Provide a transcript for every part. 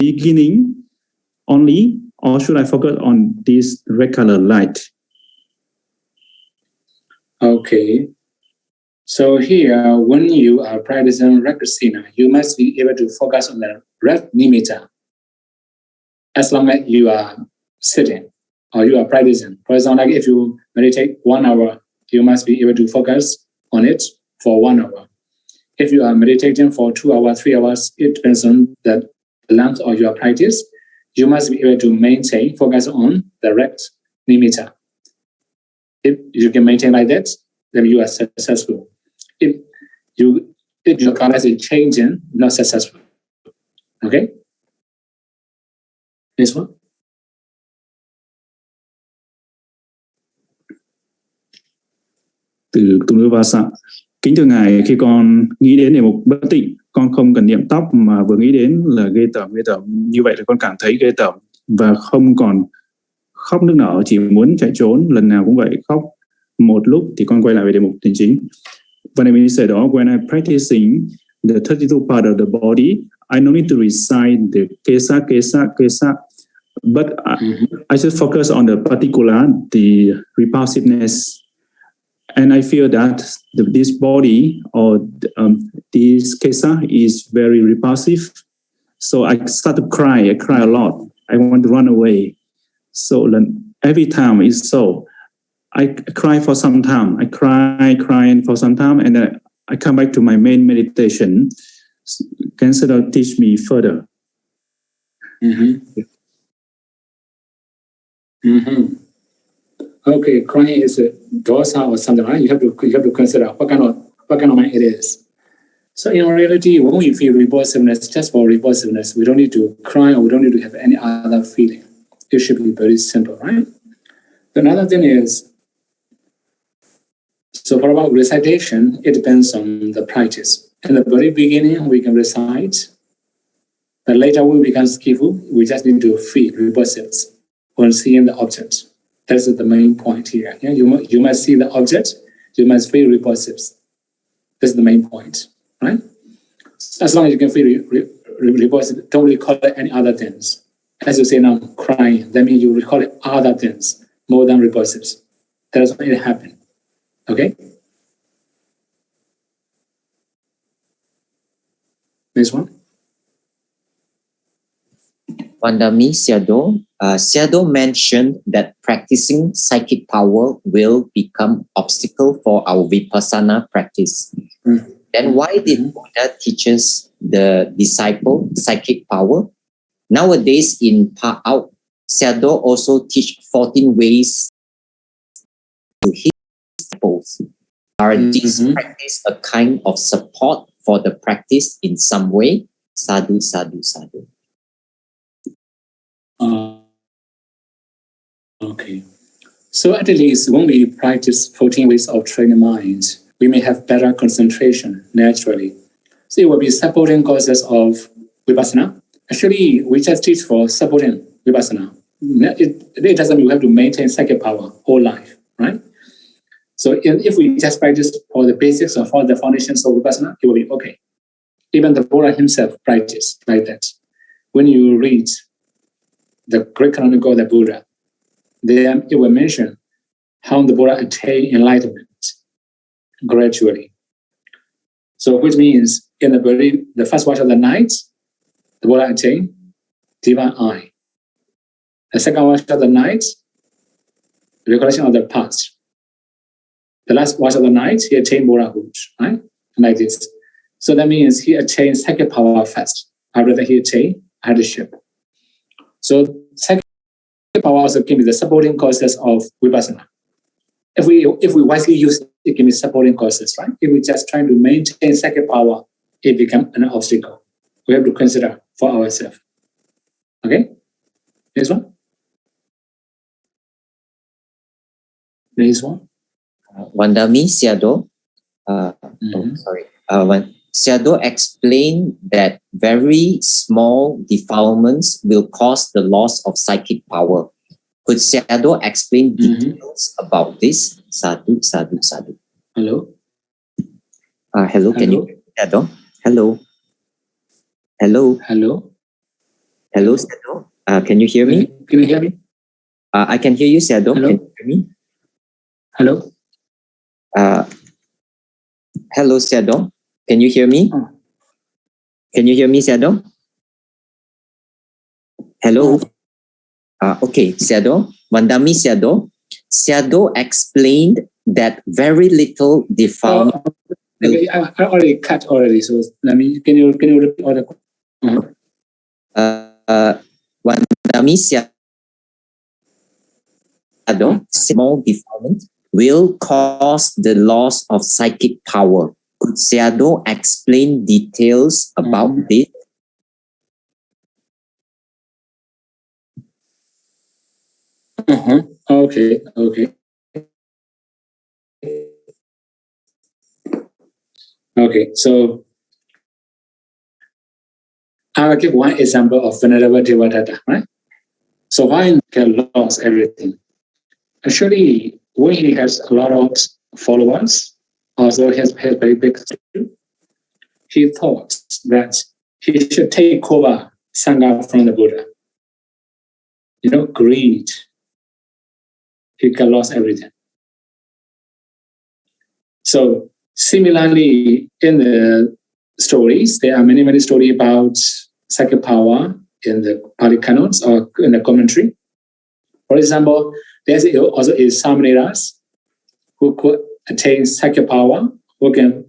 beginning only, or should I focus on this red color light? Okay. So here, when you are practicing Rekrasina, you must be able to focus on the red nimitta as long as you are sitting or you are practicing. For example, like if you meditate 1 hour, you must be able to focus on it for 1 hour. If you are meditating for 2 hours, 3 hours, it depends on the length of your practice. You must be able to maintain focus on the red nimitta. If you can maintain like that, then you are successful. If your colors is changing, not successful. Okay? This one. Từ Tunuvasa. Kính thưa Ngài, khi con nghĩ đến đề mục bất tịnh, con không cần niệm tóc mà vừa nghĩ đến là ghê tởm. Như vậy là con cảm thấy ghê tởm và không còn khóc nức nở, chỉ muốn chạy trốn. Lần nào cũng vậy, khóc một lúc thì con quay lại về đề mục thiền chính. Và này mình sẽ đó, when I'm practicing the 32 part of the body, I don't need to recite the kesa, but I just focus on the particular, the repulsiveness. And I feel that this body or this kesa is very repulsive. So I start to cry. I cry a lot. I want to run away. So every time it's so. I cry for some time. I cry for some time, and then I come back to my main meditation. Can Siddha teach me further? Okay, crying is a dosa or something, right? You have to consider what kind of mind it is. So in reality, when we feel repulsiveness, just for repulsiveness, we don't need to cry or we don't need to have any other feeling. It should be very simple, right? Another thing is, so for about recitation, it depends on the practice. In the very beginning, we can recite, but later when we become skillful, we just need to feel repulsiveness when seeing the object. That's the main point here. Yeah? You must see the object, you must feel repulsive. That's the main point, right? As long as you can feel repulsive, don't recall any other things. As you say now, crying, that means you recall other things more than repulsive. That's when it happened. Okay? Next one. Vandami Sayadaw. Sayadaw mentioned that practicing psychic power will become obstacle for our vipassana practice. Then why did Buddha teaches the disciple psychic power? Nowadays in Pa Out, Sayadaw also teach 14 ways to his disciples. Are these practice a kind of support for the practice in some way? Sadhu, sadhu, sadhu. Okay. So at least when we practice 14 ways of training mind, we may have better concentration naturally. So it will be supporting causes of vipassana. Actually, we just teach for supporting vipassana. It doesn't mean we have to maintain psychic power whole life, right? So if we just practice for the basics or for the foundations of vipassana, it will be okay. Even the Buddha himself practiced like that. When you read the great canonical of the Buddha, then it will mention how the Buddha attained enlightenment gradually. So which means in the first watch of the night, the Buddha attained divine eye. The second watch of the night, recollection of the past. The last watch of the night, he attained Buddhahood, right? Like this. So that means he attained psychic power first. After that, he attained headship. So psychic power also can be the supporting causes of vipassana. If we wisely use it, can be supporting causes, right? If we just trying to maintain psychic power, it becomes an obstacle. We have to consider for ourselves. Okay? Next one. Next one. Vandami Sayadaw. Sayadaw explained that very small defilements will cause the loss of psychic power. Could Sayadaw explain details about this? Sadhu, sadhu, sadhu. Hello? Hello, can you hear me, Sayadaw? Hello? Hello? Hello? Hello, Sedo. Can you hear me? Can you hear me? I can hear you, Sedo. Hello? Can you hear me? Hello? Hello, Sedo. Can you hear me? Oh. Can you hear me, Sedo? Hello. Okay, Sedo. Vandami Sedo. Sedo explained that very little defilement. Okay, I already cut already. So can you repeat all the questions? Vandami Sedo, small defilement will cause the loss of psychic power. Could Sedo explain details about this? Okay. Okay, so I will give one example of Venerable Devadatta, right? So why he lost everything? Actually, when he has a lot of followers, also he has very big, he thought that he should take over Sangha from the Buddha. Greed. He lost everything. So similarly, in the stories, there are many stories about psychic power in the Pali canons or in the commentary. For example, there's also Samaneras who could attain psychic power, who can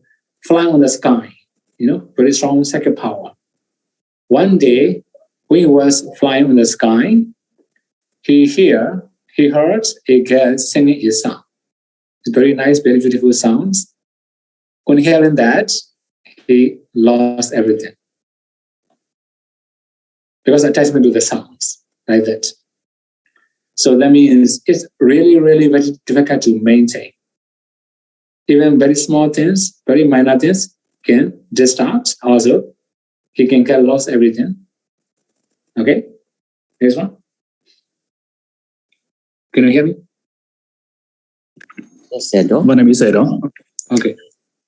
fly on the sky, very strong psychic power. One day, when he was flying on the sky, he heard a girl singing a song. It's very nice, very beautiful sounds. On hearing that, he lost everything because attachment to the sounds, like that. So that means it's really, really very difficult to maintain. Even very small things, very minor things can distort. Also, he can get lost everything. Okay, next one. Can you hear me? Yes, Sedo. Vâng, em ý giải đó. Okay.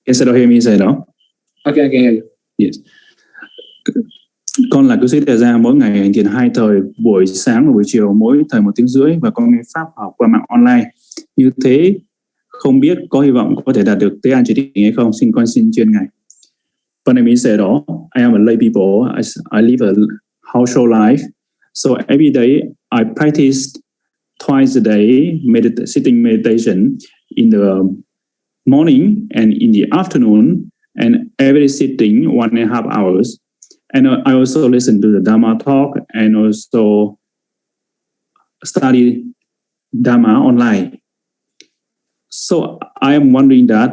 Em sẽ hear me giải đó. Okay, I can hear you. Yes. Con là cư sĩ tại gia, mỗi ngày hành thiền 2 thời, buổi sáng và buổi chiều, mỗi thời 1 tiếng rưỡi, và con nghe pháp học qua mạng online. Như thế không biết có hy vọng có thể đạt được tế an chỉ định hay không? Con xin chuyên ngài. Vâng, em ý giải đó. I am a lay people. I live a household life. So every day I practice twice a day sitting meditation in the morning and in the afternoon, and every sitting 1.5 hours. And I also listen to the Dhamma talk and also study Dhamma online. So I am wondering that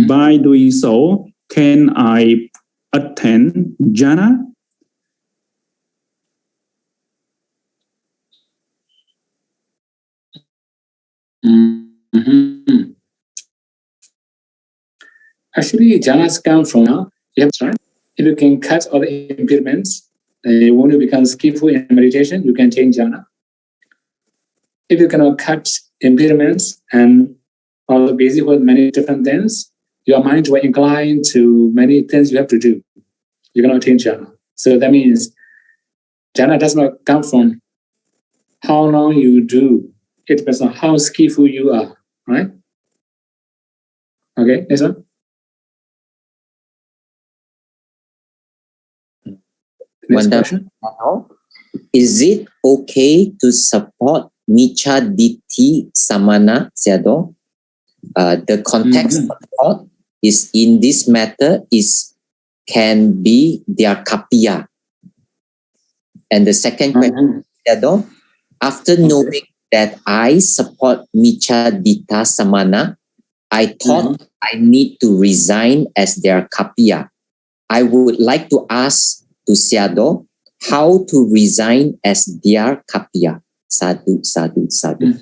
by doing so, can I attain jhana? Actually, jhanas come from now. If you can cut all the impediments, when you become skillful in meditation, you can change jhana. If you cannot cut impediments and also busy with many different things, your mind will incline to many things you have to do. You cannot change jhana. So that means jhana does not come from how long you do. It depends on how skillful you are, right? Okay, next one. Next question. Is it okay to support Micha Ditti Samana, Sedo? The context of thought is in this matter can be their kapiya. And the second question, Sedo, after knowing that I support Micha Ditta Samana, I thought I need to resign as their kapiya. I would like to ask to Sedo how to resign as their kapiya. Sadhu, sadhu, sadhu.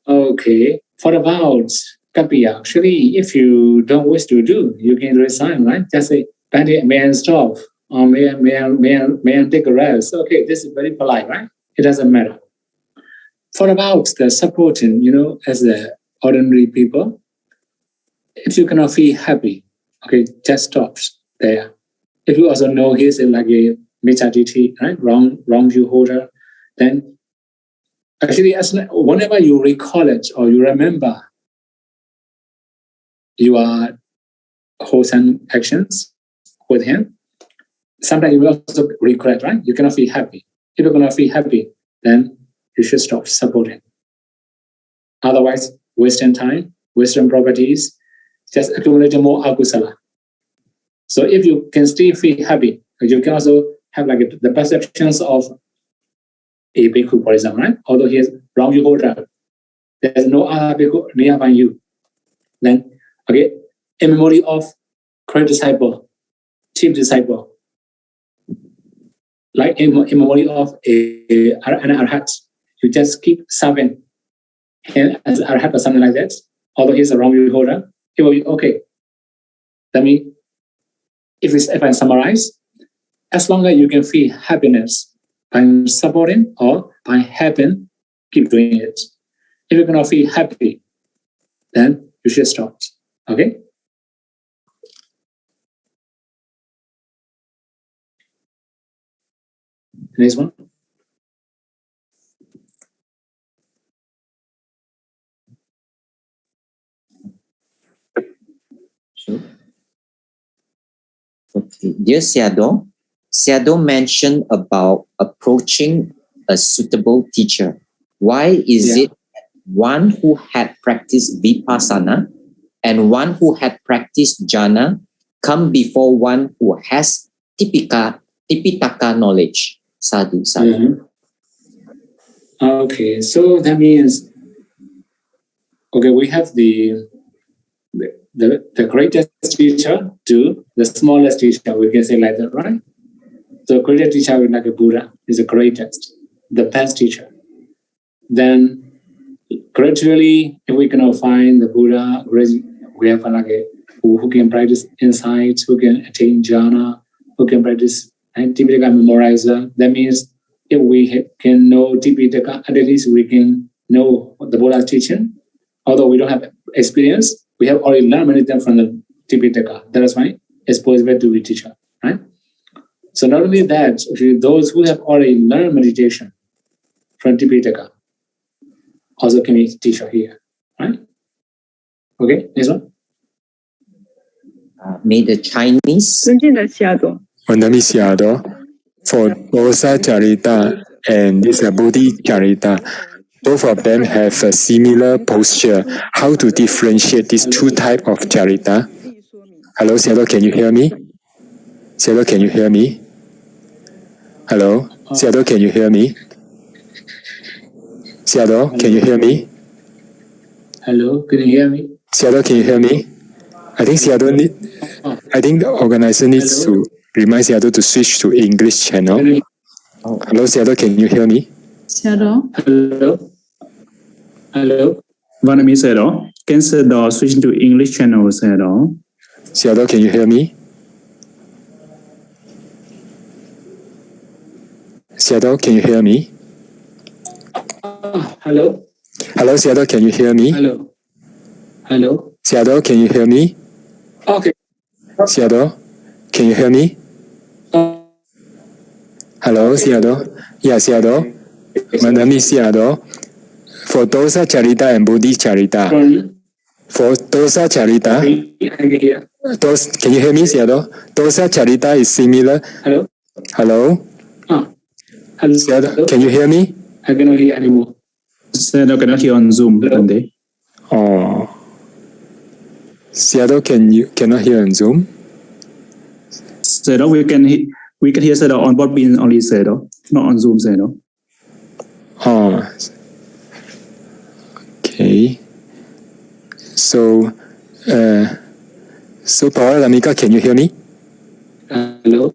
Okay. For about kapiya, actually, if you don't wish to do, you can resign, right? Just say, may I stop? Or may I take a rest? Okay, this is very polite, right? It doesn't matter. For about the supporting, as the ordinary people, if you cannot feel happy, okay, just stop there. if you also know he is like a Michaditi, right? Wrong view holder, then actually whenever you recall it or you remember your wholesome actions with him, sometimes you will also regret, right? You cannot feel happy. If you're gonna feel happy, then you should stop supporting. Otherwise, wasting time, wasting properties, just accumulating more akusala. So if you can still feel happy, you can also have like the perceptions of a bhikkhu, for example, right? Although he is wrong view holder, there's no other bhikkhu nearby you. Then, okay, a memory of great disciple, chief disciple, like a memory of an arhat. You just keep serving him as arhat or something like that. Although he's a wrong view holder, it will be okay. That means, if I summarize, as long as you can feel happiness by supporting or by helping, keep doing it. If you're gonna feel happy, then you should stop. Okay? Next one. Sure. Okay. Dear Seado mentioned about approaching a suitable teacher. Why is it one who had practiced vipassana and one who had practiced jhana come before one who has tipitaka knowledge? Sadhu. Mm-hmm. Okay, so that means, okay, we have the greatest teacher to the smallest teacher, we can say like that, right? The greatest teacher is like a Buddha, is the greatest, the best teacher. Then gradually, if we cannot find the Buddha, we have like who can practice insight, who can attain jhana, who can practice Tipitaka memorizer. That means if we can know Tipitaka, at least we can know the Buddha's teaching. Although we don't have experience, we have already learned many things from the Tipitaka. That is why it's possible to be teacher, right? So not only that, those who have already learned meditation from Tipitaka also can be teacher here, right? Okay, next one. May the Chinese. 尊敬的西亚多。 For Dosa Charita and this Bodhi Charita, both of them have a similar posture. How to differentiate these two types of Charita? Hello, Seado, can you hear me? Seado, can you hear me? Hello, Seado, can you hear me? Seado, can you hear me? Hello, can you hear me? Seado, can you hear me? I think the organizer needs to remind Seado to switch to English channel. Hello, Seado, can you hear me? Seado. Hello. Vanami Seado, can Seado switch to English channel, Seado? Seado, can you hear me? Seado, can you hear me? Hello. Hello, Seado, can you hear me? Hello. Seado, can you hear me? Okay. Seado, can you hear me? Hello, Seado. Yeah, Seado. My name is Seado. For Dosa Charita and Bodhi Charita. For Dosa Charita. Can you hear me, Seado? Dosa Charita is similar. Hello. Hello. Hello. Seado, can you hear me? I cannot hear anymore. Seado cannot hear on Zoom, Monday. Oh. Seado, cannot hear on Zoom? Seado, we can hear Seado on board being only Seado, not on Zoom Seado. Oh. Okay. So Paula Lamika, can you hear me? Hello.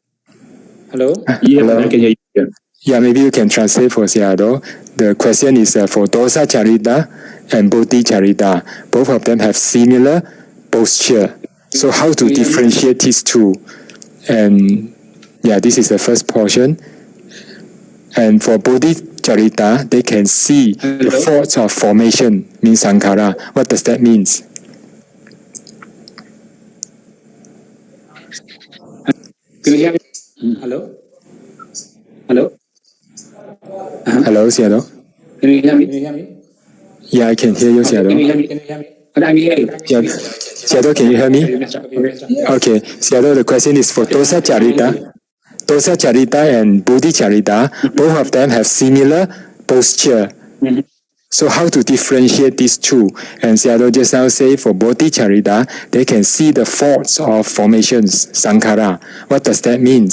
Yeah, Hello. I can hear you. Yeah, maybe you can translate for Seado. The question is for Dosa Charita and Bodhi Charita. Both of them have similar posture. So how to differentiate these two? And yeah, this is the first portion. And for Bodhi Charita, they can see the thoughts of formation, means sankhara. What does that mean? Can you hear me? Hello? Hello? Hello, Seattle. Can you hear me? Yeah, I can hear you, Can you Seattle. hear me? I can hear you. Yeah. Seattle, can you hear me? Okay, Seattle, the question is for Dosa Charita. Dosa Charita and Bodhi Charita, both of them have similar posture. So how to differentiate these two? And Seattle just now say for Bodhi Charita, they can see the faults of formations, Sankara. What does that mean?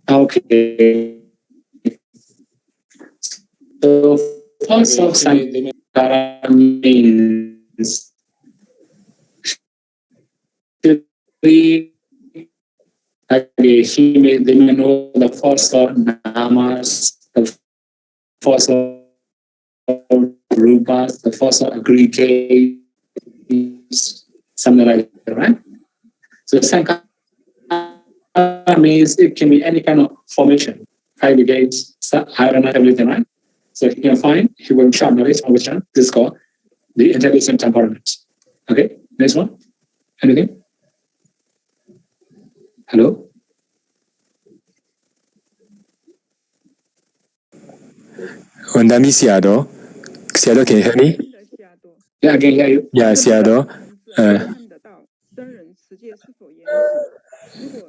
Okay. So faults of Sankara means they may know the force of namas, the force of rupas, the force of aggregates, something like that, right? So Sankara means it can be any kind of formation, aggregates, iron, everything, right? So he can find, he will share knowledge of which one. This is called the intelligent temperament. Okay, next one. Anything? Hello? Ondami Seattle. Seattle, can you hear me? Yeah, I can hear you. Yeah, Seattle.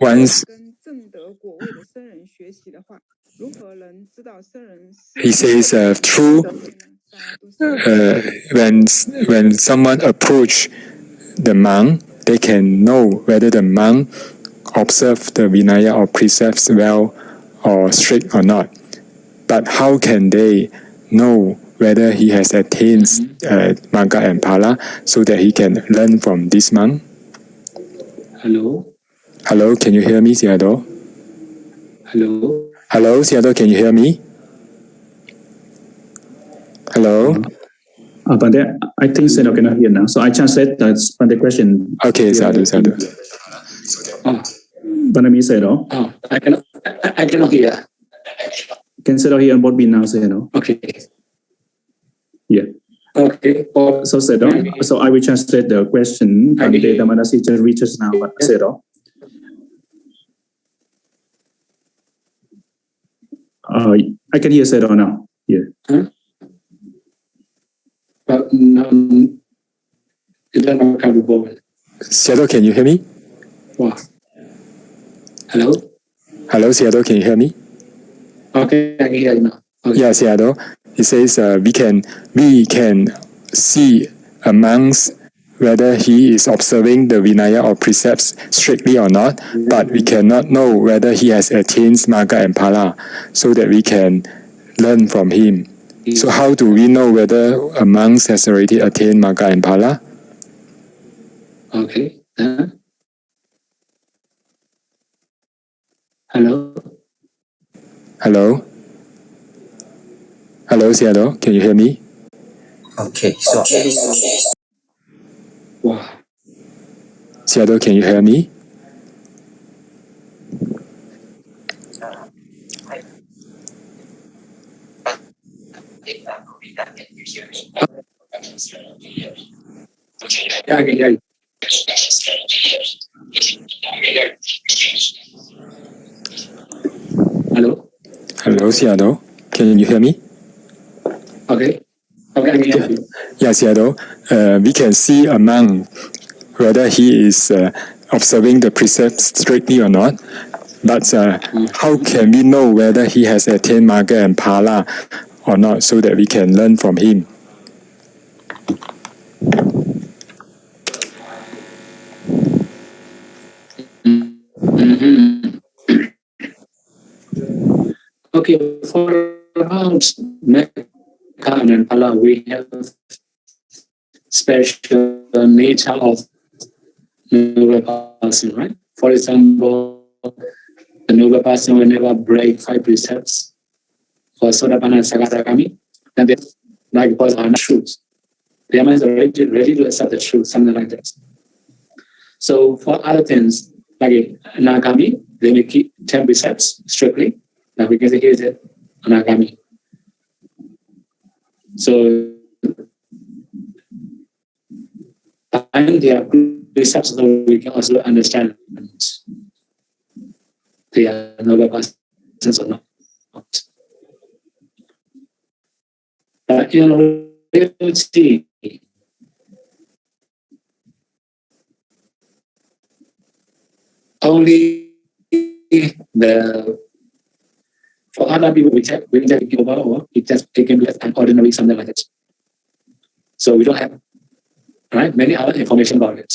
Once he says true when someone approach the monk, they can know whether the monk observe the Vinaya or precepts well or strict or not. But how can they know whether he has attained Magga and Phala so that he can learn from this monk? Hello? Hello, can you hear me, Seattle? Hello? Hello, Seattle, can you hear me? Hello? Bande, I think Seattle cannot hear now. So I translate the question. Okay, Sadhu. Bande, Seattle. I cannot hear. Can Seattle hear what we now say, no? Okay. Yeah. Okay. So Seattle, so I will translate the question. Bande Dhammadasi just reaches now, but Seattle. I can hear Seattle now. Yeah. But it doesn't come to Seattle, can you hear me? Wow. Hello? Hello, Seattle, can you hear me? Okay, I can hear you now. Okay. Yeah, Seattle. It says we can see amongst whether he is observing the Vinaya or precepts strictly or not, but we cannot know whether he has attained Magga and Phala so that we can learn from him. So how do we know whether a monk has already attained Magga and Phala? Okay. Hello? Hello? Hello, Seattle. Can you hear me? Okay, so Wow. Seattle, can you hear me? Yeah, I can hear you. Hello? Hello, Seattle. Can you hear me? Okay. Okay, I can hear you. Yeah, Seattle. We can see a monk whether he is observing the precepts strictly or not. But how can we know whether he has attained Magga and Phala or not so that we can learn from him? Okay, for about Mecca and Phala, we have special nature of noble person, right? For example, the noble person will never break 5 precepts. For Sotapanna and Sakadagami, and they like because are not truth. They are ready to accept the truth, something like that. So for other things, like Anagami, they may keep 10 precepts strictly. Like we can say here's it, Anagami. So and they are steps so we can also understand the noble persons or not. But in reality, only for other people we just think about, or it just can be an ordinary something like that. So we don't have many other information about it.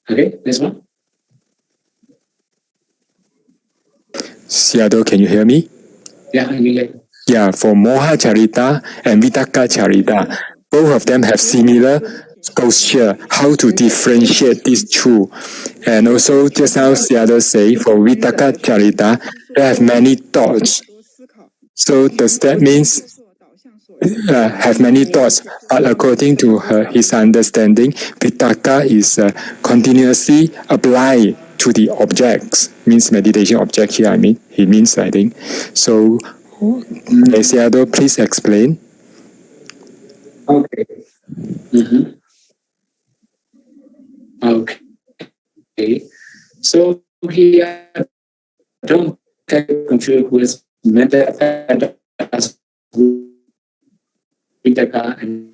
Okay, this one. Sayadaw, can you hear me? Yeah, I can hear you. Yeah, for Moha Charita and Vitakka Charita, both of them have similar posture, how to differentiate these two. And also, just now Sayadaw say, for Vitakka Charita, they have many thoughts. So does that mean have many thoughts, but according to his understanding, Vitakka is continuously applied to the objects, means meditation object here, he means, I think. So, Sayadaw, please explain. Okay. Mm-hmm. Okay. So here, don't get confused with mental as Vitakka and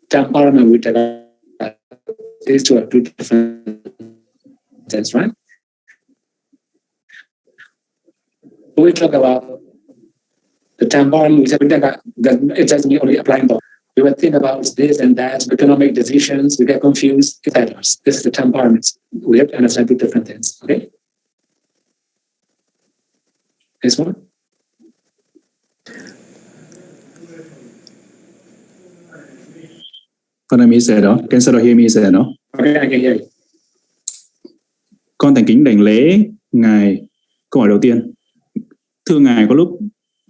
temperament Vitakka. These two are two different things, right? When we talk about the temperament Vitakka, it doesn't only apply to. We will think about this and that. We cannot make decisions. We get confused. Etc. This is the temperament. We have to understand two different things. Okay. This one. Con em say đó, can Sayadaw hear me say đó? Okay, I can hear you. Con thành kính đảnh lễ ngài. Câu hỏi đầu tiên, thưa ngài, có lúc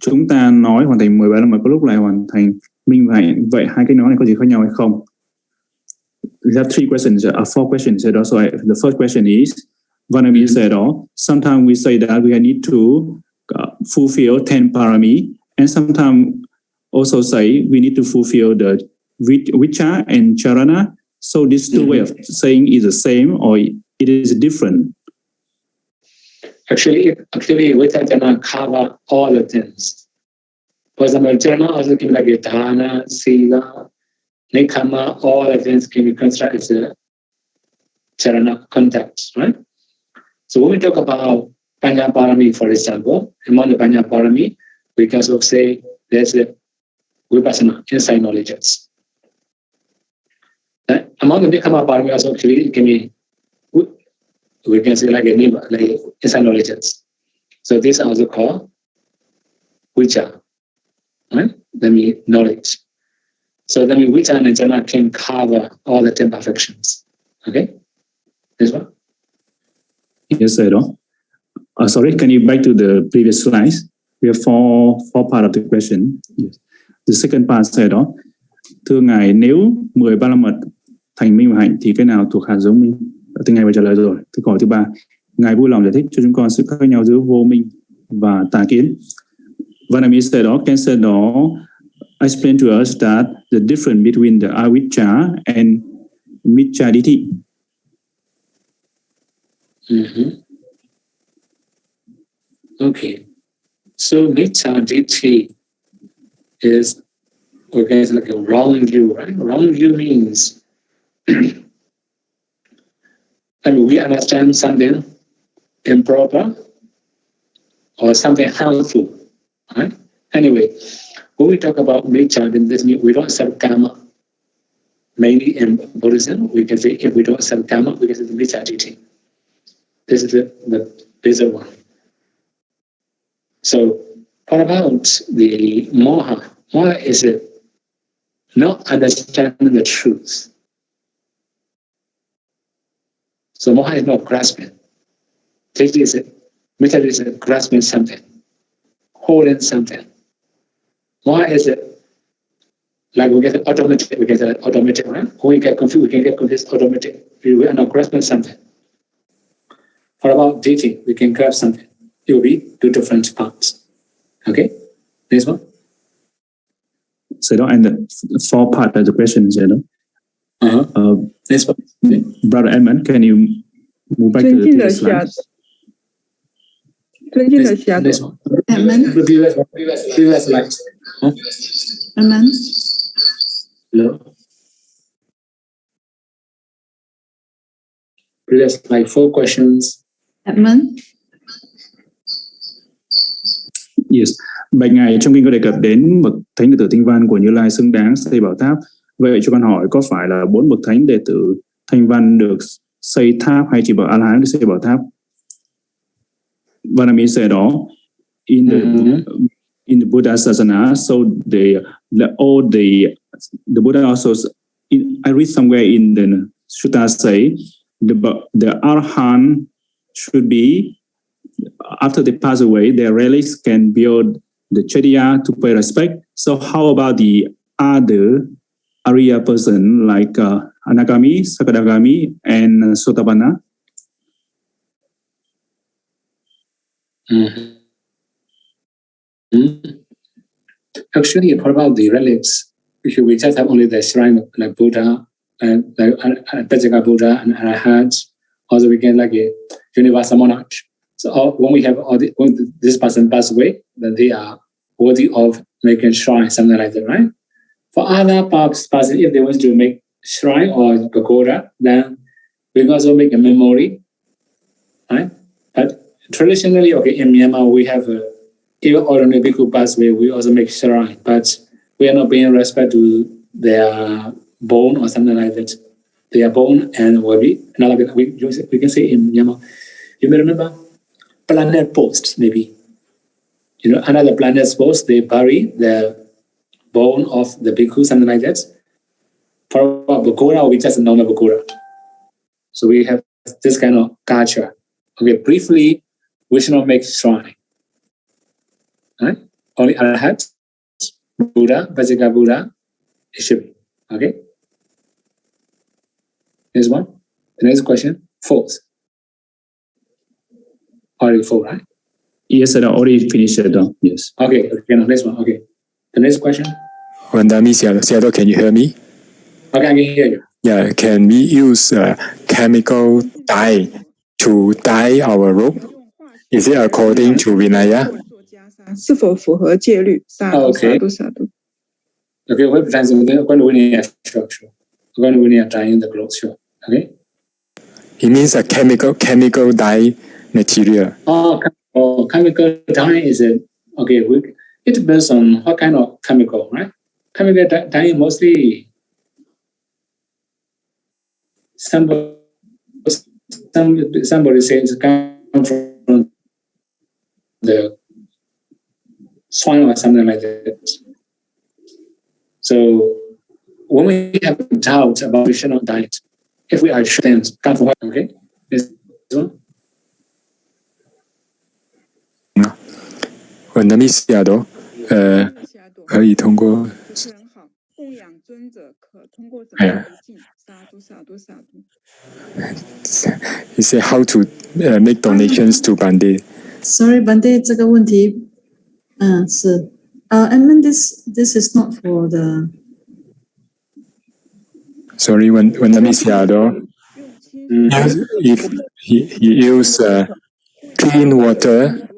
chúng ta nói hoàn thành 13 năm, mà có lúc lại hoàn thành minh và hạnh. Vậy hai cái nói này có gì khác nhau hay không? We have four questions. So the first question is, Vanami said, sometimes we say that we need to fulfill 10 parami, and sometimes also say we need to fulfill the vicha and charana. So these two ways of saying is the same or it is different? Actually, vicha charana cover all the things. For example, charana also can be like a dana, sila, nikama, all the things can be considered as a charana context, right? So when we talk about Panya Parami, for example, among the Panya Parami, we can also say there's a Vipassana, insight knowledge. Among the Nikama Parami also actually it can be, we can say like insight knowledge. So these are also called Vicha, right? That means knowledge. So that means Vicha and Jhana can cover all the 10 perfections. Okay? This one? Yes, Sayadaw. Sorry, can you back to the previous slides? We have four part of the question. Yes. The second part Sayadaw. Thưa ngài, nếu 13 la mật thành minh và hạnh thì cái nào thuộc hạt giống minh? Từ ngài vừa trả lời rồi. Câu hỏi thứ ba, ngài vui lòng giải thích cho chúng con sự khác nhau giữa vô minh và tà kiến. Vanami Sayadaw, can Sayadaw explain to us that the difference between the avijja and micchaditthi? Mm-hmm. Okay. So micchaditthi is like a wrong view, right? Wrong view means we understand something improper or something harmful, right? Anyway, when we talk about miccha, then this means we don't accept karma. Mainly in Buddhism, we can say if we don't accept karma, we can say the micchaditthi. This is the basic one. So, what about the moha? Moha is not understanding the truth. So moha is not grasping. Miccha is grasping something, holding something. Moha is like we get automatic. We get automatic, right? When we get confused, we can get confused automatic. We are not grasping something. What about ditthi? We can grasp something. It will be two different parts. Okay, this one. Sayadaw, and the four part of the question, Sayadaw. Next one. Brother Edmund, can you move back to the previous slide? 尊敬的霞朵 Next one. Edmund Previous slide. Edmund Hello. Previous slide. 4 questions. Edmund Yes. Bạch Ngài, trong kinh có đề cập đến bậc thánh đệ tử Thanh Văn của Như Lai xứng đáng xây bảo tháp. Vậy cho con hỏi, có phải là 4 bậc thánh đệ tử Thanh Văn được xây tháp hay chỉ bậc A La Hán được xây bảo tháp? What I mean said all in the Buddha Sasana, so the Buddha also I read somewhere in the Sutta say the Arhan should be, after they pass away, their relics can build the Chediya to pay respect. So how about the other Arya person like Anagami, Sakadagami, and Sotapanna? Actually, what about the relics? If we just have only the shrine like Buddha and like Pajaka Buddha and Arahant, also we get like a universal monarch. So when we have when this person pass away, then they are worthy of making shrine, something like that, right? For other person, if they want to make shrine or pagoda, then we can also make a memory, right? But traditionally, okay, in Myanmar, we have even ordinary bhikkhu pass away, we also make shrine, but we are not paying respect to their bone or something like that. Their bone and we can say in Myanmar, you may remember planet post, maybe. You know, another planet's post, they bury the bone of the bhikkhu, something like that. For Bukura, we just know the Bukura. So we have this kind of culture. Okay, briefly, we should not make shrine. Right? Only Arhat, Buddha, Vajika Buddha, it should be. Okay? Next one. The next question. 4th. Already 4, right? Yes, I already finished it. Yes. Okay, now next one. Okay. The next question. Vandami Seattle, can you hear me? Okay, I can hear you. Yeah, can we use chemical dye to dye our rope? Is it according to Vinaya? 是否符合戒律？萨度萨度萨度。 Okay, what times when we are sure. When we are dyeing the clothes, sure. Okay. It means a chemical dye material. Chemical dye is it? Okay, it depends on what kind of chemical, right? Chemical dye mostly somebody says it comes from the swine or something like that. So when we have doubt about nutritional diet, if we are sure things come from what, okay? This one. Vandami Seattle, 可以通过。供养尊者可通过什么途径？萨度萨度萨度。He said how to make donations to Bande. Sorry, Bande, 这个问题，是，I mean this is not for the. Sorry, Vandami Seattle, if he use clean water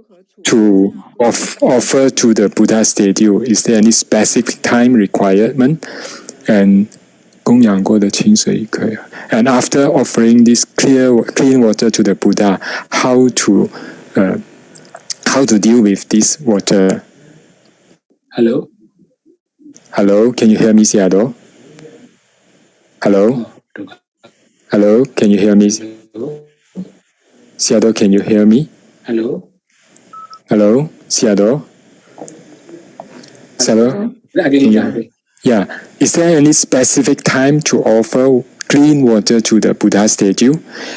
to offer to the Buddha statue, is there any specific time requirement? And 供养过的清水可以。And after offering this clean water to the Buddha, how to deal with this water? Hello. Hello, can you hear me, Seattle? Hello. Hello, can you hear me? Seattle, can you hear me? Hello. Hello, Seattle. Seattle. Yeah. Is there any specific time to offer clean water to the Buddha statue?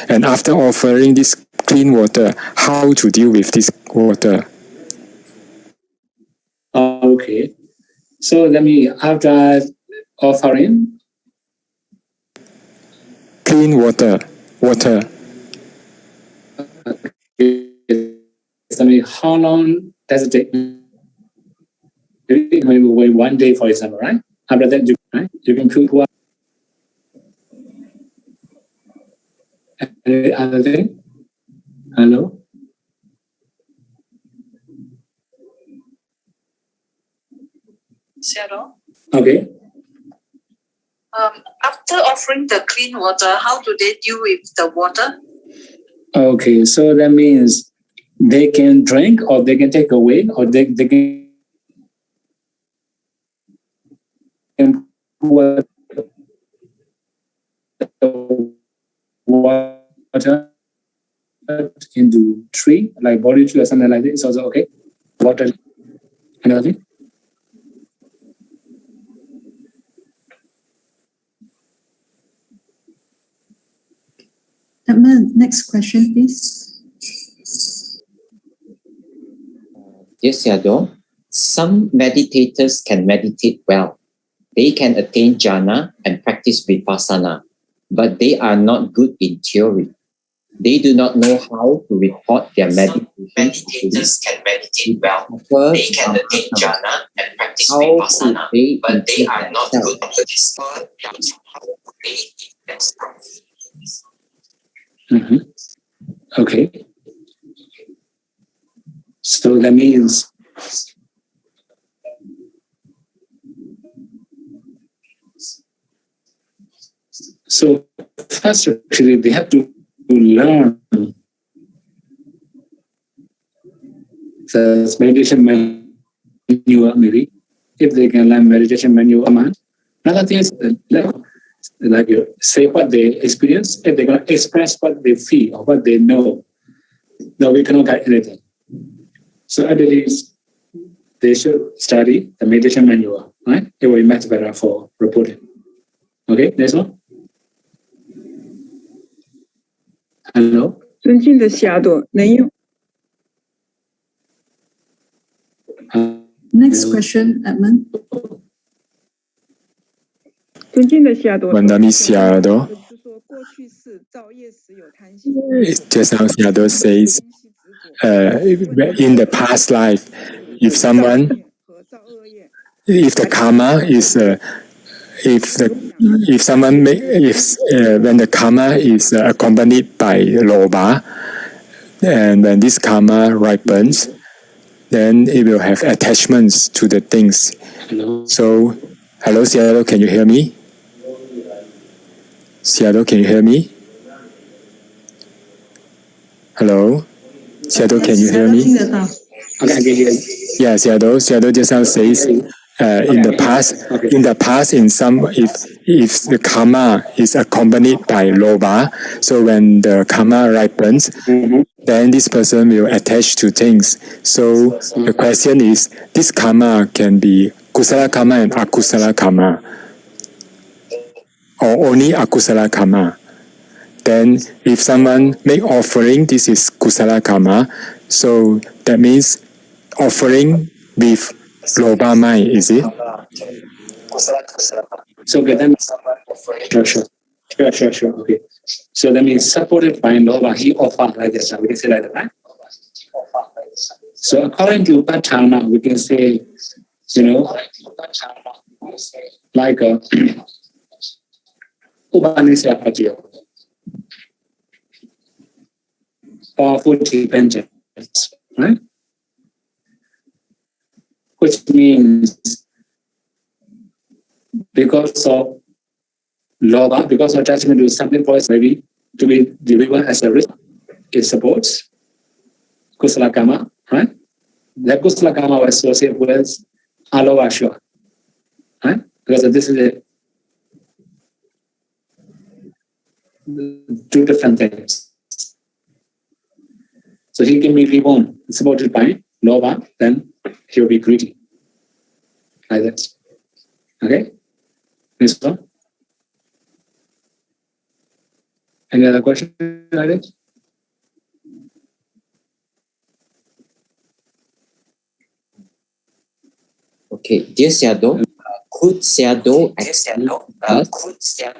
And after offering this clean water, how to deal with this water? Okay. So let me, after offering clean water. I mean, how long does it take? Maybe wait 1 day, for example, right? After that, you can put water. Any other thing? Hello? Shadow. Okay. After offering the clean water, how do they deal with the water? Okay, so that means they can drink or they can take away or they can put water into tree, like body tree or something like this. Also okay. Water. Another thing? Edmund, next question, please. Dear Sayadaw, some meditators can meditate well. They can attain jhana and practice vipassana, but they are not good in theory. They do not know how to report their meditation. Meditators can meditate well. They can attain jhana and practice How vipassana, they but they are improve not themselves? good at this. How they themselves. Mm-hmm. Okay. So that means first actually they have to learn the meditation manual, maybe if they can learn meditation manual. Another thing is like you say what they experience, if they're going to express what they feel or what they know, no, we cannot get anything. So at least they should study the meditation manual, right? It will be much better for reporting. Okay, next one. Hello. 尊敬的霞朵，能用 Next question, Edmund. 尊敬的霞朵， Vandami Sayadaw. 是说过去世造业时有贪心， Just now Sayadaw says, in the past life, if someone, 和造恶业， if the karma is, if someone when the karma is accompanied by lobha, and when this karma ripens, then it will have attachments to the things. Hello. So, hello Sayadaw, can you hear me? Sayadaw, can you hear me? Hello? Sayadaw, can you hear me? 听得到。 Okay, I can hear you. Yeah, Sayadaw just now says, in the past, in some, if the karma is accompanied by lobha, so when the karma ripens, then this person will attach to things. So the question is, this karma can be kusala karma and akusala karma, or only akusala karma. Then if someone make offering, this is kusala karma, so that means offering with lobha mind, is it? So okay, then sure. Okay. So that means supported by lobha, he offered like this. We can say like that, right? So according to Patana, we can say, like Upanisya Patio, powerful dependence, right? Which means because of lobha, because of attachment to something for us maybe to be delivered as a risk, it supports kusala karma, right? That kusala karma was associated with alova, right? Because this is two different things. So he can be reborn, supported by lobha, then he will be greedy. Like that. Okay? Next one. Any other question like that? Okay, dear Sayadaw, could Sayadaw explain to us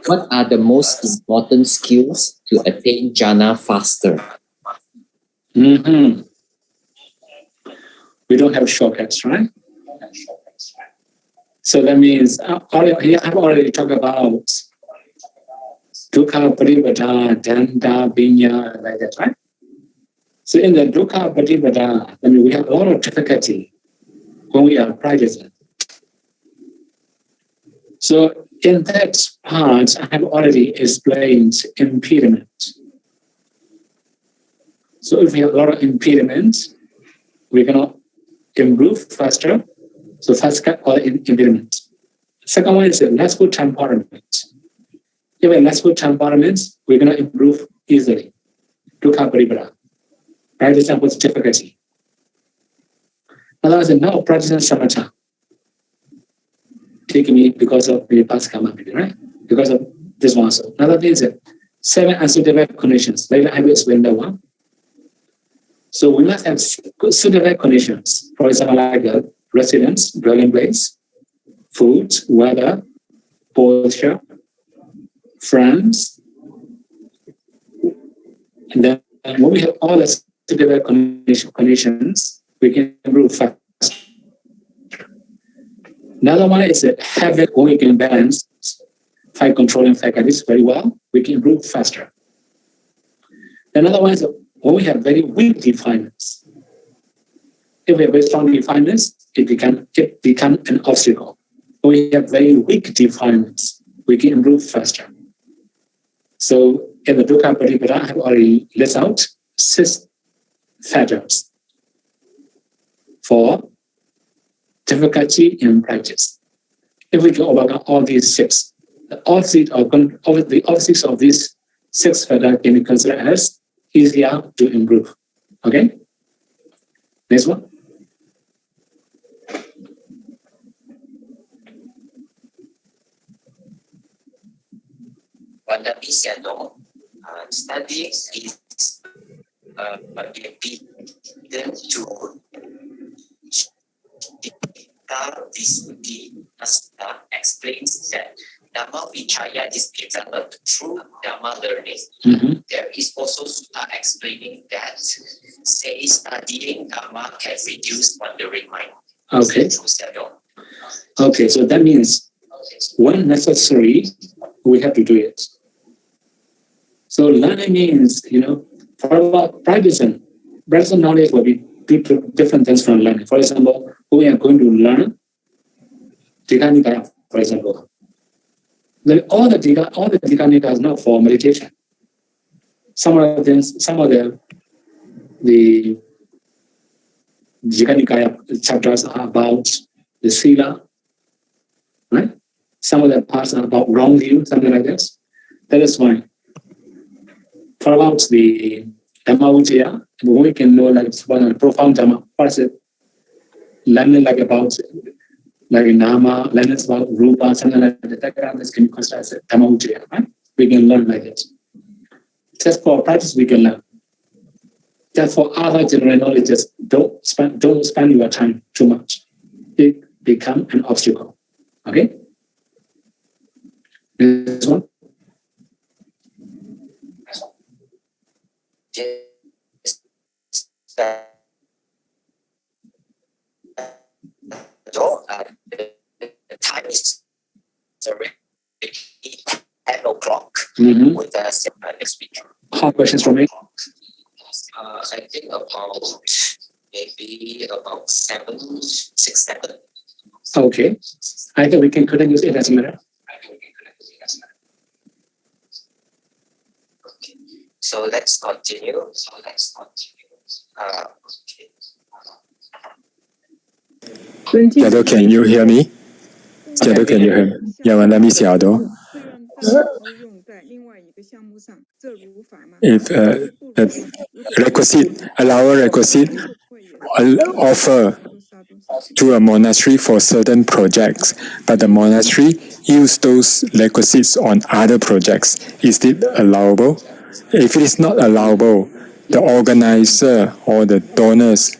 what are the most important skills to attain jhana faster? Mm-hmm. We don't have shortcuts, right? So that means I've already talked about dukkha paripada, danda, vinya, like that, right? So in the dukkha paripada, I mean, we have a lot of difficulty when we are practicing. So in that part, I have already explained impediment. So if we have a lot of impediments, we cannot improve faster. So first cut all impediment. Second one is a less good temperament. If we have less good temperaments, we're going to improve easily. Dukkha paripada. Practicing with difficulty. Otherwise, now practicing samatha. Take me because of the past karma, right? Because of this one also. Another thing is 7 unsuitable conditions. Later I will explain that one. So we must have suitable conditions. For example, like residence, dwelling place, food, weather, posture, friends. And then when we have all the suitable conditions, we can improve fast. Another one is a habit when we can balance 5 controlling faculties very well, we can improve faster. Another one is when we have very weak defilements. If we have very strong defilements, it become an obstacle. When we have very weak defilements, we can improve faster. So in the dukkha paripada, I have already listed out 6 factors for difficulty in practice. If we can overcome all these 6, the opposites of these 6 factors can be considered as easier to improve. Okay? Next one. Pandami said, no, studying is impedient to Visuddhi Asta explains that Dhamma Vichaya is developed through Dhamma learning. Mm-hmm. There is also Sutta explaining that say studying Dhamma can reduce wandering mind. Okay. Okay, so that means when necessary, we have to do it. So learning means, for practicing knowledge will be different things from learning. For example, we are going to learn Tika Nikaya, for example. All the Tika Nikaya is not for meditation. Some of the Tika Nikaya chapters are about the Sila, right? Some of the parts are about wrong view, something like this. That is fine. For about the Dhamma Vijaya, we can know like one profound Dhamma. What is it? Learning like about like Nama, learning about Rupa, something like that. That can be considered as Dhamma Vijaya, right? We can learn like it. Just for practice, we can learn. Just for other general knowledge, just don't spend your time too much. It become an obstacle. Okay? This one. The time is already 10 o'clock with the next speaker. How questions from me? I think about 6, 7. Okay. I think we can couldn't use it as a matter. Okay. So let's continue. Yado, can you hear me? Yado, can you hear me? Yeah, let me see Yado. If requisite offer to a monastery for certain projects, but the monastery use those requisites on other projects, is it allowable? If it is not allowable, the organizer or the donors,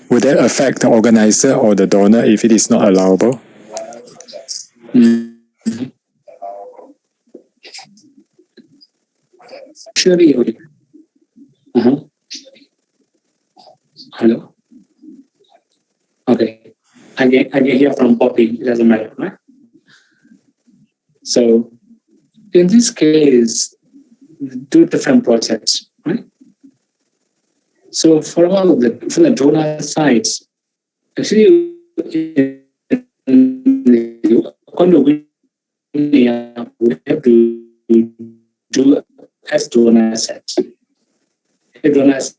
would that affect the organizer or the donor if it is not allowable? Surely. Hello. Okay. I can hear from Poppy. It doesn't matter, right? So in this case, two different projects, right? So from the donor sides, actually, we have to do as donor sets. A donor set,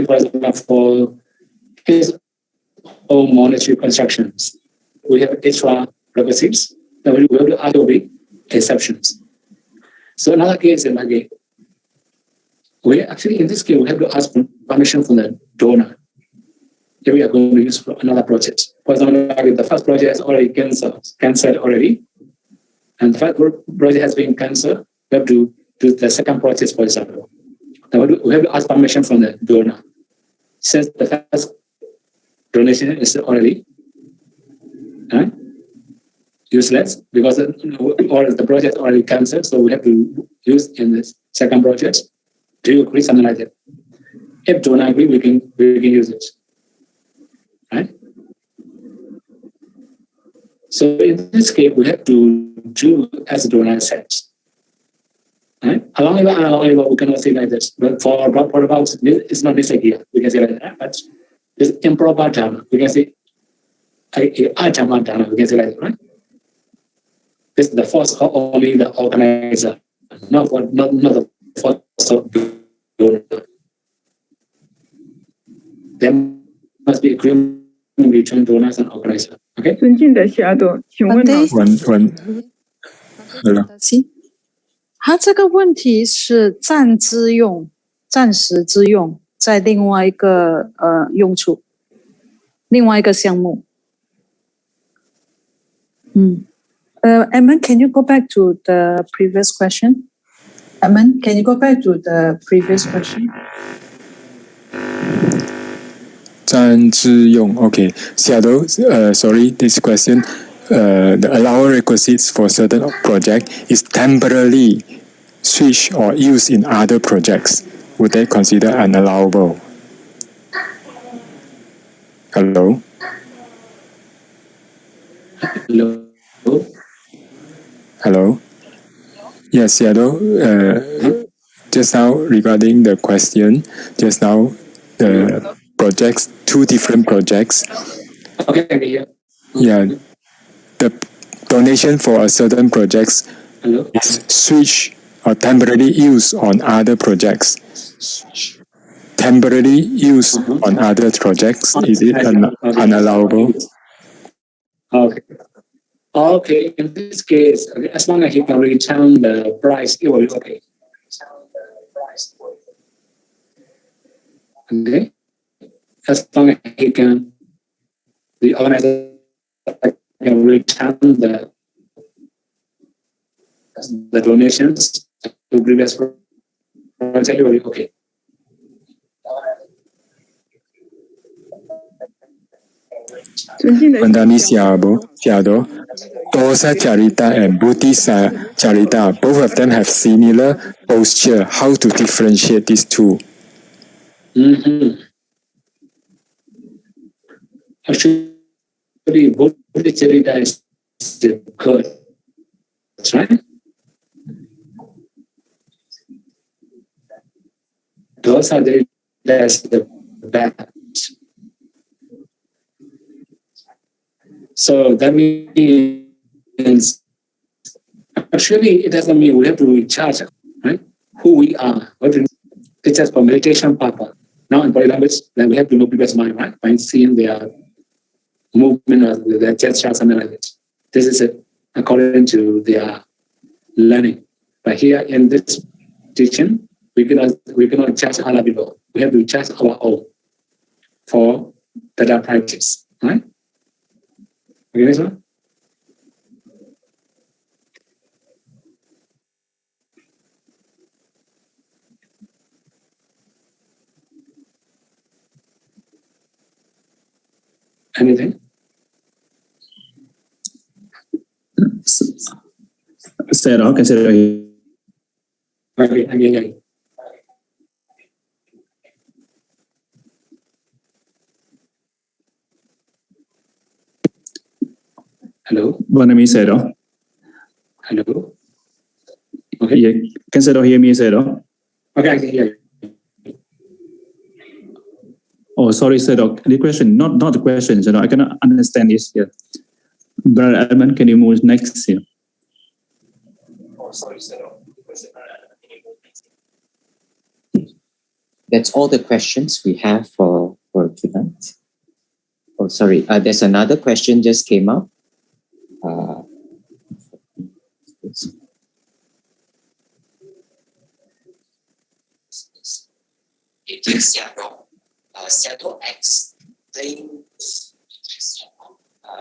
for example, for his own monetary constructions, we have extra requisites that we have to other big exceptions. So another case, we actually, in this case, we have to ask permission from the donor if we are going to use for another project. For example, the first project is already cancelled already, and the first project has been cancelled, we have to do the second project, for example. Now we have to ask permission from the donor. Since the first donation is already useless because all the project already cancelled, so we have to use in the second project. Do you agree? Something like that. If donor agree, we can use it. Right? So in this case, we have to do as donor sets. Right? Along we cannot say like this. But for about it's not this idea. We can say like that. But it's improper Dhamma. We can say Dhamma Dhamma. We can say like that, right? This is the force of only the organizer, not the force of the donor. There must be agreement between donors and organizer. Okay. 尊敬的夏朵，请问老师， Hello. 他这个问题是暂之用、暂时之用，在另外一个用处，另外一个项目。Edmund, can you go back to the previous question? Edmund, can you go back to the previous question? 暂之用 okay. Shadow, sorry, this question. The allowed requisites for certain project is temporarily switched or used in other projects. Would they consider unallowable? Hello? Hello? Yes, Shadow. Just now regarding the question, just now the projects, two different projects. Okay. Yeah. The donation for a certain projects is switched or temporarily used on other projects. Temporarily used on other projects, is it unallowable? Okay. In this case, as long as he can return the price, it will be okay. Okay. As long as he can, the organizer can return the donations to previous project, it will be okay. Mandami Siado, Dosa Charita and Buddhisa Charita, both of them have similar posture. How to differentiate these two? Actually, both the Charita is the good. That's right. Those are the bad. So that means, actually, it doesn't mean we have to recharge, right? Who we are. It's just for meditation purpose. Now in body language, then we have to know people's mind, right? By seeing their movement or their gesture, something like that. This is it, according to their learning. But here in this teaching, we cannot judge other people. We have to judge our own for better practice, right? Okay, sir? Anything? Xe đó, cái xe đó. Okay, again. Hello? Vâng, em ý xe đó. Hello? Okay. Yeah. Can Sayadaw hear me, Sayadaw? Okay, I can hear you. Oh, sorry, Sayadaw. The question, not the question, Sayadaw. I cannot understand this here. Brother Edmund, can you move next here? Oh, sorry, Sayadaw. That's all the questions we have for tonight. Oh, sorry. There's another question just came up.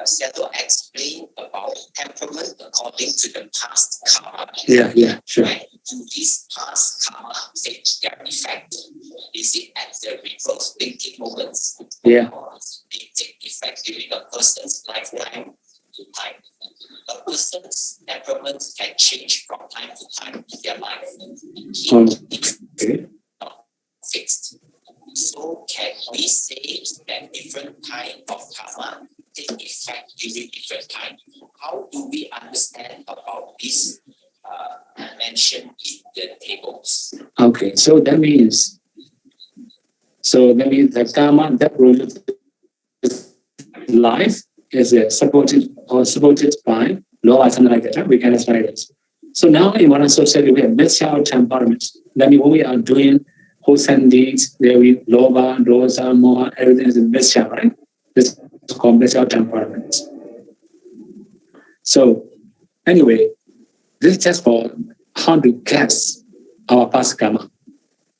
Sayadaw explain about temperament according to the past karma. Yeah, sure. Right? Do these past karma take their effect? Is it at the reverse thinking moments? Yeah. Or they take effect during a person's lifetime to time? A person's temperament can change from time to time in their life. Okay. Not fixed. So can we say that different kind of karma take effect during different time? How do we understand about this mentioned in the tables? Okay, so that means the karma that produces life is supported by law or something like that. Right? We can explain this. So now in modern society we have mixture temperaments. That means when we are doing wholesome deeds, there we loba, dosa, moha, everything is a mixture, right? This is called mixture temperaments. So anyway, this is just for how to guess our past karma.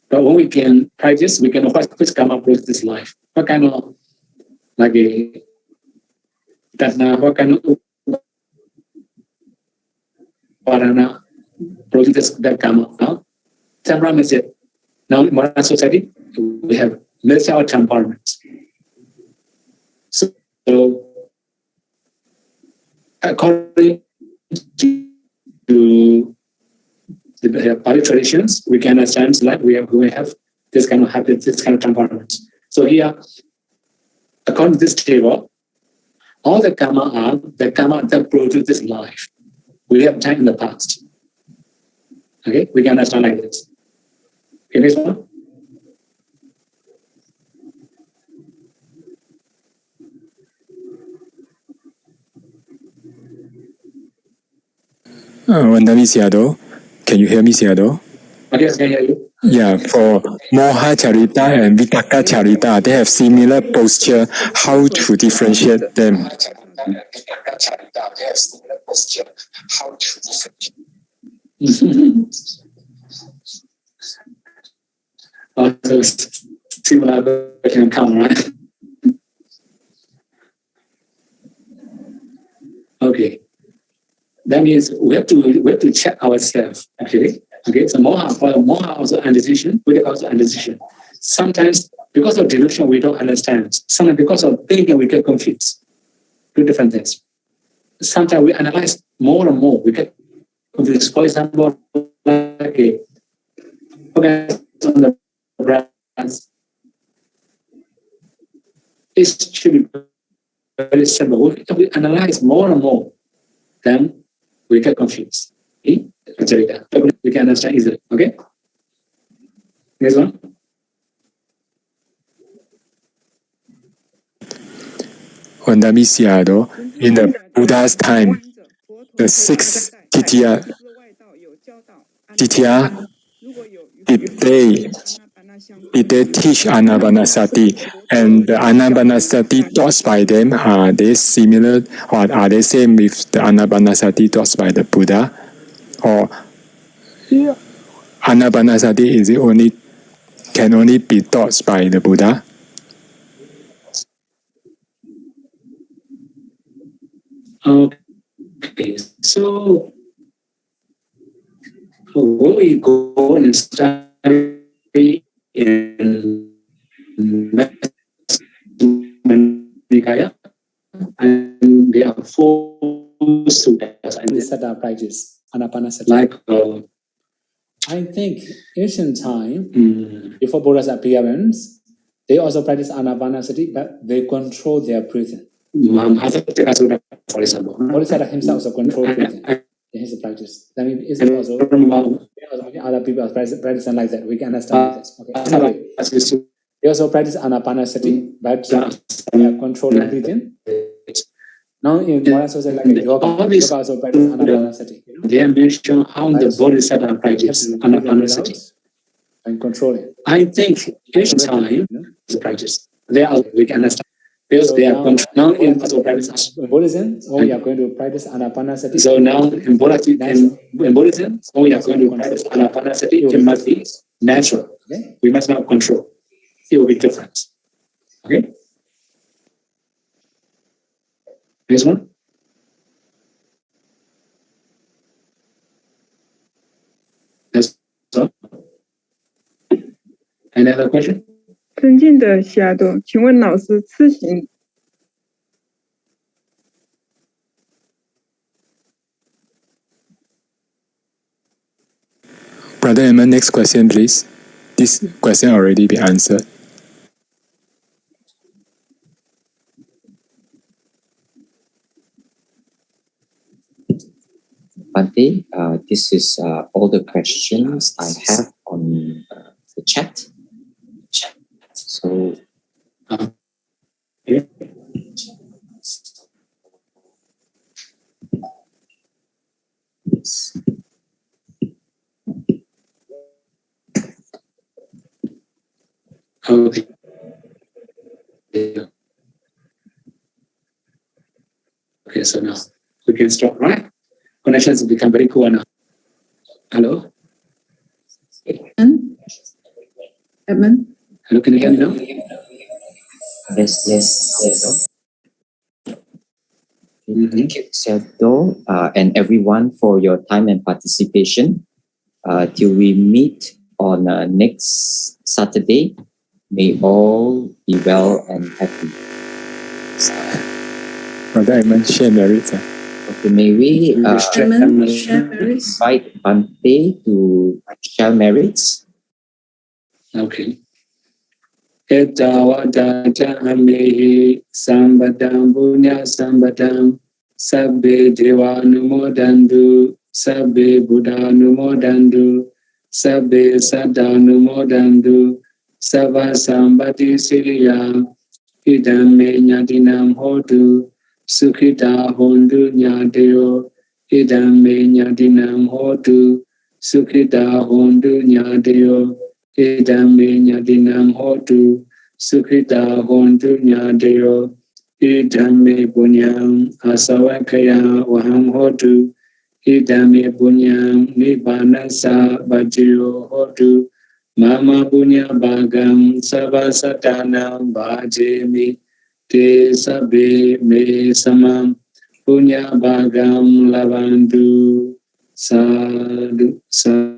But when we can practice, we can of course which karma produces this life. What kind of what kind of parana produces that karma? Now, temperament is it. Now in modern society, we have mixture temperaments. So according to the Pali traditions, we can understand like we have this kind of habits, this kind of temperaments. So here, according to this table, all the karma are the karma that produces this life. We have done in the past. Okay, we can understand like this. Okay, next one. Vandami Sayadaw, can you hear me, Sayadaw? Okay, I can hear you. Yeah, for Moha Charita and Vitaka Charita, they have similar posture. How to differentiate them? So similar can come, right? Okay. That means we have to check ourselves, actually. Okay, so moha also indecision, we also indecision. Sometimes because of delusion we don't understand. Sometimes because of thinking we get confused. Two different things. Sometimes we analyze more and more, we get confused. For example, like a focus on the breath. It should be very simple. If we analyze more and more, then we get confused. Okay? We can understand easily. Okay? Next one. Vandami Sayadaw, in the Buddha's time, the six Titya, did they teach Anapanasati? And the Anapanasati thoughts by them, are they similar or are they same with the Anapanasati thoughts by the Buddha? Or Anapanasati can only be taught by the Buddha? Okay, so when we go and study in Nikaya, and there are 4 suttas. We set our practice, Anapanasati. Like, I think ancient time, before Buddha's appearance, they also practice Anapanasati, but they control their breathing. For example, Bodhisattva himself also controls breathing in his practice. That means it's also other people are practicing like that. We can understand like this. Okay. Anyway, they also practice anapanasati, but they are controlling breathing. Now in modern society, like yoga also practice anapanasati. They mention how the bodhisattva practice anapanasati and controlling. I think each time the practice, we can understand. Because they are now in Buddhism, we are going to practice anapanasati. So now in Buddhism, we are going to practice anapanasati. It must be natural. Okay? We must not control. It will be different. Okay. Next one. That's all. Any other question? 尊敬的西亚多，请问老师次行 Brother Emma, next question, please. This question already been answered. Bante, this is all the questions I have on the chat. So, yes. Okay. Okay, so now we can stop, right? Connections have become very poor now. Hello? Edmund? Hello, can you hear me now? Yes. Thank you, Seattle, and everyone for your time and participation. Till we meet on next Saturday, may all be well and happy. Brother Edmund, share merits. Okay, may we invite Bante to share merits? Okay. Etawada amehi sambadam punya sambadam sabbe dewa numodandu sabbe buddha numodandu sabbe saddha numodandu sabba sambati siriya idam me nyatinam hotu sukhita hondu nyadeo idam me nyatinam hotu sukhita hondu nyadeo idam me nyadinam hotu sukhita hontu nyadeo idam me punyam asawakaya waham hotu idam me punyam nibbanasa bhajiyo hotu mama punya bhagam savasatanam bhajemi te sabbe me samam punya bhagam lavandu sadhu sadhu.